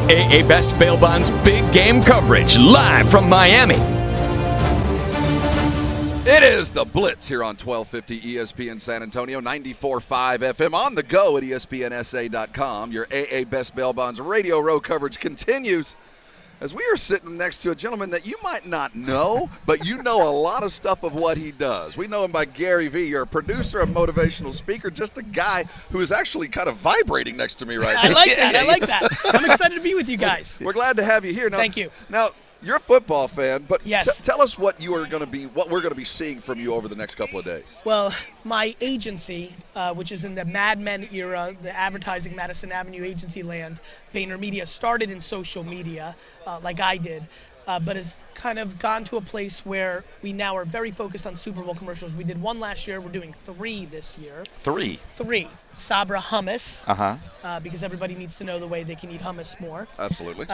AA Best Bail Bonds big game coverage live from Miami. It is the Blitz here on 1250 ESPN San Antonio, 94.5 FM on the go at ESPNSA.com. Your AA Best Bail Bonds radio row coverage continues as we are sitting next to a gentleman that you might not know, but you know a lot of stuff of what he does. We know him by Gary V. You're a producer, a motivational speaker, just a guy who is actually kind of vibrating next to me right now. I like that. I'm excited to be with you guys. We're glad to have you here. Now, Thank you. Now, you're a football fan, but yes. Tell us what we're going to be seeing from you over the next couple of days. Well, my agency, which is in the Mad Men era, the advertising Madison Avenue agency land, Vaynerchuk, started in social media, like I did, but has kind of gone to a place where we now are very focused on Super Bowl commercials. We did one last year. We're doing 3 this year. Three. Sabra hummus. Because everybody needs to know the way they can eat hummus more. Absolutely.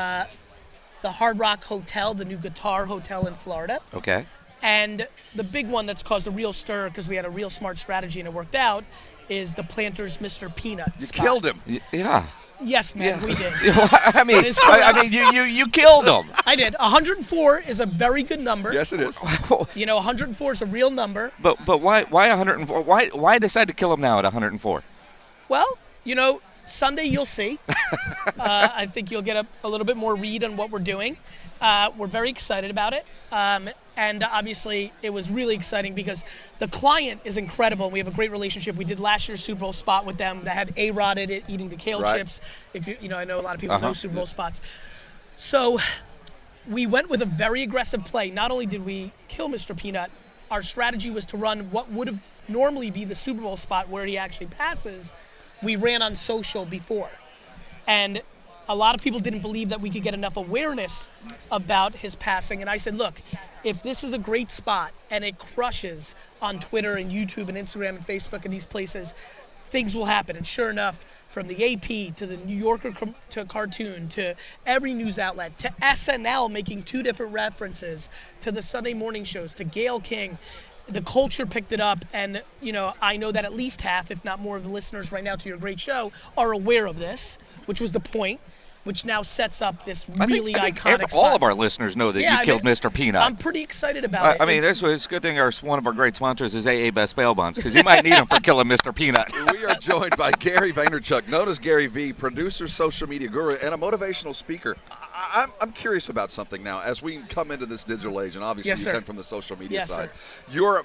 The Hard Rock Hotel, the new guitar hotel in Florida. Okay. And the big one that's caused a real stir because we had a real smart strategy and it worked out is the Planters Mr. Peanut You spot. killed him. Yeah. Yes, man, we did. I mean, you killed him. I did. 104 is a very good number. Yes, it is. 104 is a real number. But why 104? Why decide to kill him now at 104? Well, Sunday you'll see. I think you'll get a little bit more read on what we're doing. We're very excited about it. And obviously it was really exciting because the client is incredible. We have a great relationship. We did last year's Super Bowl spot with them that had A-Rod in it, eating the kale chips. If I know a lot of people know Super Bowl spots. So we went with a very aggressive play. Not only did we kill Mr. Peanut, our strategy was to run what would have normally be the Super Bowl spot where he actually passes. We ran on social before. And a lot of people didn't believe that we could get enough awareness about his passing. And I said, look, if this is a great spot and it crushes on Twitter and YouTube and Instagram and Facebook and these places, things will happen. And sure enough, from the AP to the New Yorker to Cartoon to every news outlet to SNL making 2 different references to the Sunday morning shows to Gayle King, the culture picked it up, and I know that at least half, if not more, of the listeners right now to your great show are aware of this, which was the point, which now sets up this really iconic spot. All of our listeners know that you killed Mr. Peanut. I'm pretty excited about it. I mean, it's a good thing one of our great sponsors is AA Best Bail Bonds, because you might need them for killing Mr. Peanut. We are joined by Gary Vaynerchuk, known as Gary V, producer, social media guru, and a motivational speaker. I'm curious about something now. As we come into this digital age, and obviously you come from the social media side, your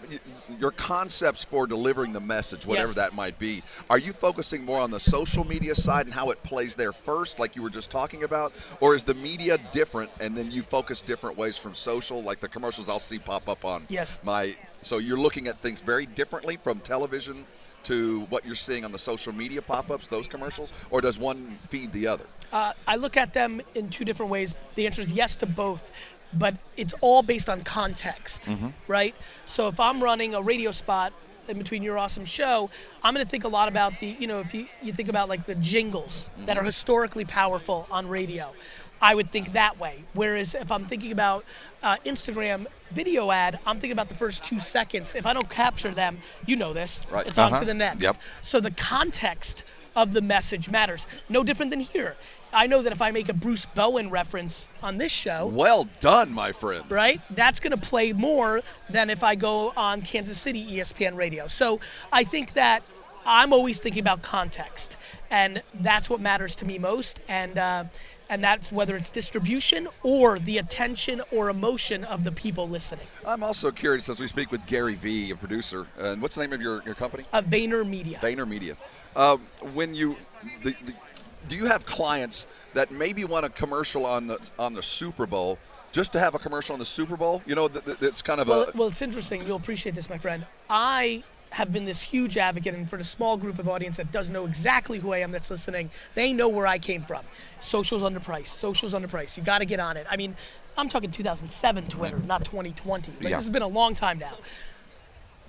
concepts for delivering the message, whatever that might be, are you focusing more on the social media side and how it plays there first, like you were just talking about, or is the media different and then you focus different ways from social, like the commercials I'll see pop up on so you're looking at things very differently from television to what you're seeing on the social media pop-ups, those commercials, or does one feed the other? I look at them in 2 different ways. The answer is yes to both, but it's all based on context, right? So if I'm running a radio spot in between your awesome show, I'm going to think a lot about if you think about like the jingles that are historically powerful on radio, I would think that way. Whereas if I'm thinking about Instagram video ad, I'm thinking about the first 2 seconds. If I don't capture them, this, it's on to the next. So the context of the message matters. No different than here. I know that if I make a Bruce Bowen reference on this show. Well done, my friend. Right? That's going to play more than if I go on Kansas City ESPN radio. So I think that I'm always thinking about context. And that's what matters to me most. And that's whether it's distribution or the attention or emotion of the people listening. I'm also curious as we speak with Gary V, a producer. And what's the name of your company? Vaynermedia. Vaynermedia. Do you have clients that maybe want a commercial on the Super Bowl just to have a commercial on the Super Bowl? It's kind of Well, it's interesting. You'll appreciate this, my friend. I have been this huge advocate, and for the small group of audience that does know exactly who I am that's listening, they know where I came from. Social's underpriced. You got to get on it. I mean, I'm talking 2007 Twitter, not 2020. This has been a long time now.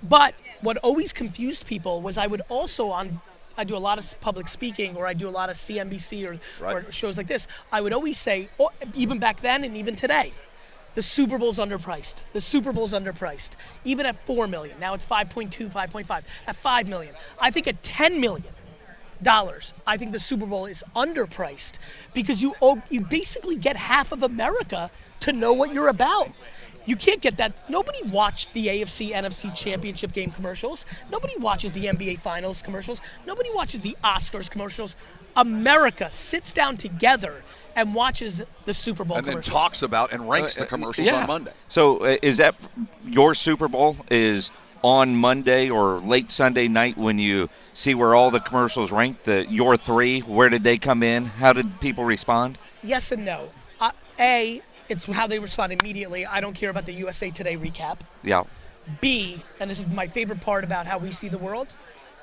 But what always confused people was I do a lot of public speaking, or I do a lot of CNBC or shows like this. I would always say, even back then and even today, the Super Bowl's underpriced. Even at $4 million. Now it's 5.2, 5.5. At $5 million. I think at $10 million, I think the Super Bowl is underpriced because you basically get half of America to know what you're about. You can't get that. Nobody watched the AFC NFC championship game commercials. Nobody watches the NBA finals commercials. Nobody watches the Oscars commercials. America sits down together and watches the Super Bowl and then commercials. talks about and ranks the commercials on Monday. So is that your Super Bowl is on Monday or late Sunday night when you see where all the commercials rank, your three, where did they come in? How did people respond? Yes and no. It's how they respond immediately. I don't care about the USA Today recap. Yeah. B, and this is my favorite part about how we see the world,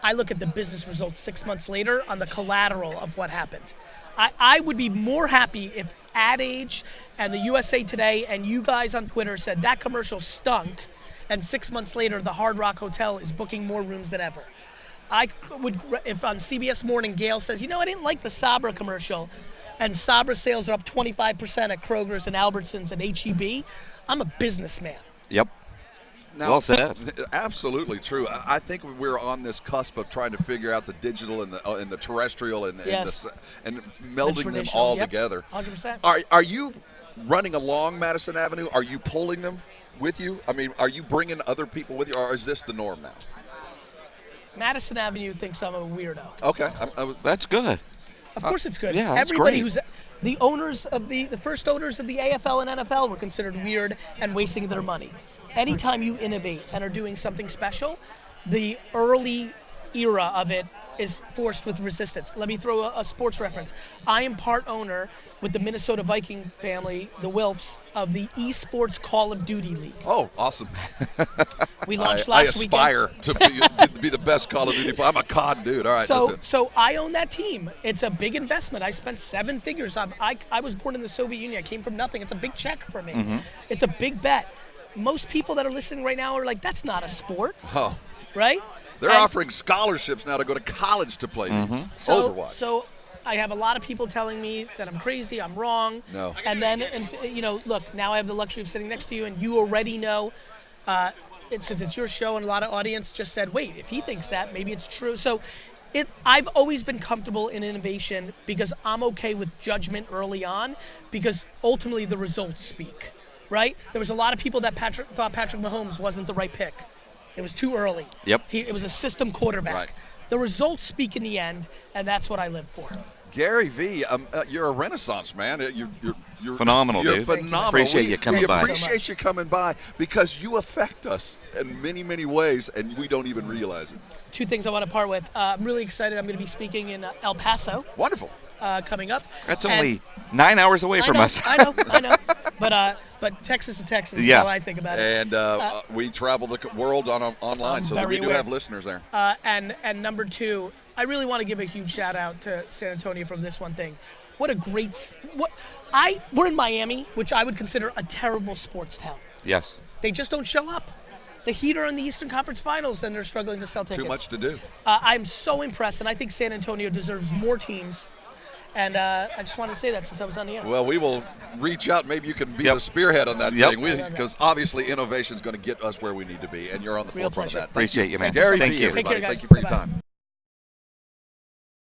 I look at the business results 6 months later on the collateral of what happened. I would be more happy if Ad Age and the USA Today and you guys on Twitter said that commercial stunk, and 6 months later the Hard Rock Hotel is booking more rooms than ever. I would, if on CBS Morning Gail says, I didn't like the Sabra commercial, and Sabra sales are up 25% at Kroger's and Albertsons and H-E-B, I'm a businessman. Yep. Now, well said. Absolutely true. I think we're on this cusp of trying to figure out the digital and the terrestrial and melding them all together. 100%. Are you running along Madison Avenue? Are you pulling them with you? I mean, are you bringing other people with you, or is this the norm now? Madison Avenue thinks I'm a weirdo. Okay. That's good. Of course it's good. Yeah, that's Everybody great. who's the owners of the first owners of the AFL and NFL were considered weird and wasting their money. Anytime you innovate and are doing something special, the early era of it is forced with resistance. Let me throw a sports reference. I am part owner with the Minnesota Viking family, the Wilfs, of the esports Call of Duty League. Oh, awesome. We launched last weekend. I aspire to be the best Call of Duty player. I'm a COD dude. All right. So I own that team. It's a big investment. I spent 7 figures. I was born in the Soviet Union. I came from nothing. It's a big check for me. Mm-hmm. It's a big bet. Most people that are listening right now are like, that's not a sport. Oh. Right? They're offering scholarships now to go to college to play Overwatch. So I have a lot of people telling me that I'm crazy, I'm wrong. No. And then, look, now I have the luxury of sitting next to you, and you already know, since it's your show, and a lot of audience just said, wait, if he thinks that, maybe it's true. So I've always been comfortable in innovation because I'm okay with judgment early on, because ultimately the results speak, right? There was a lot of people that thought Patrick Mahomes wasn't the right pick. It was too early. Yep. It was a system quarterback. Right. The results speak in the end, and that's what I live for. Gary V, you're a renaissance man. You're phenomenal, you're dude. Phenomenal. Appreciate you coming by. We appreciate you coming by because you affect us in many, many ways, and we don't even realize it. 2 things I want to part with. I'm really excited. I'm going to be speaking in El Paso. Wonderful. Coming up. That's only 9 hours away from us. I know. But Texas is Texas. Yeah. Is how I think about it. And we travel the world online, so we do have listeners there. And number 2, I really want to give a huge shout out to San Antonio for this one thing. What a great we're in Miami, which I would consider a terrible sports town. Yes. They just don't show up. The Heat are in the Eastern Conference Finals, and they're struggling to sell tickets. Too much to do. I'm so impressed, and I think San Antonio deserves more teams. And I just wanted to say that since I was on the air. Well, we will reach out. Maybe you can be the spearhead on that thing. Because obviously innovation is going to get us where we need to be, and you're on the forefront of that. Appreciate you, man. Gary Thank V, you. everybody. Take care, guys. Thank you for your Bye-bye. time.